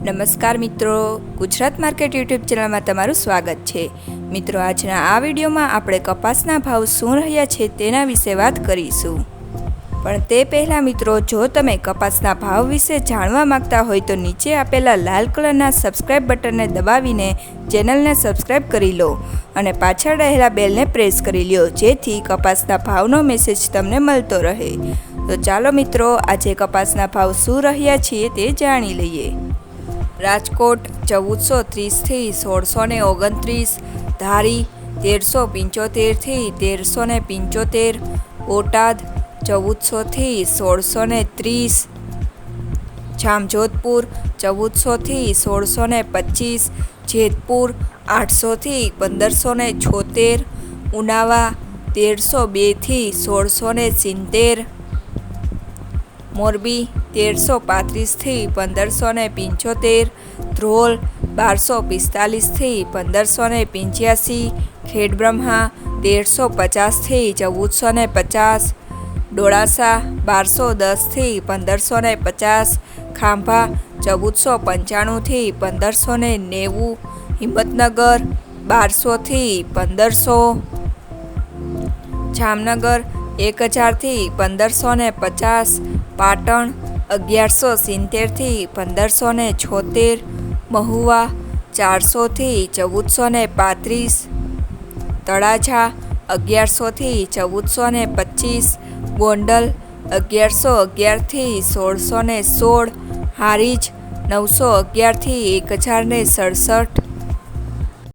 નમસ્કાર મિત્રો, Gujarat market YouTube ચેનલમાં તમારું સ્વાગત છે। મિત્રો, આજના આ વિડીયોમાં આપણે કપાસના ભાવ શું રહ્યા છે તેના વિશે વાત કરીશું। પણ તે પહેલાં મિત્રો, જો તમે કપાસના ભાવ વિશે જાણવા માંગતા હોય તો નીચે આપેલા લાલ કલરના સબસ્ક્રાઇબ બટનને દબાવીને ચેનલને સબસ્ક્રાઇબ કરી લો અને પાછળ રહેલા બેલને પ્રેસ કરી લો, જેથી કપાસના ભાવનો મેસેજ તમને મળતો રહે। તો ચાલો મિત્રો, આજે કપાસના ભાવ શું રહ્યા છે તે જાણી લઈએ। રાજકોટ 1430 થી 1629, ધારી 1375 થી 1375, બોટાદ 1400 થી 1630, જામજોધપુર 1400 થી 1625, જેતપુર 800 થી 1576, ઉનાવા 1302 થી 1670, મોરબી 1335 થી 1575, ધ્રોલ 1245 થી 1585, ખેડબ્રહ્મા 1350 થી 1450, ડોળાસા 1210 થી 1550, ખાંભા 1495 થી 1590, હિંમતનગર 1200 થી 1500, જામનગર 1000 થી 1550, પાટણ 1170 થી 1576, મહુવા 400 થી 1435, તળાજા 1100 થી 1425, ગોંડલ 1111 થી 1616, હારીજ 911 થી 1067,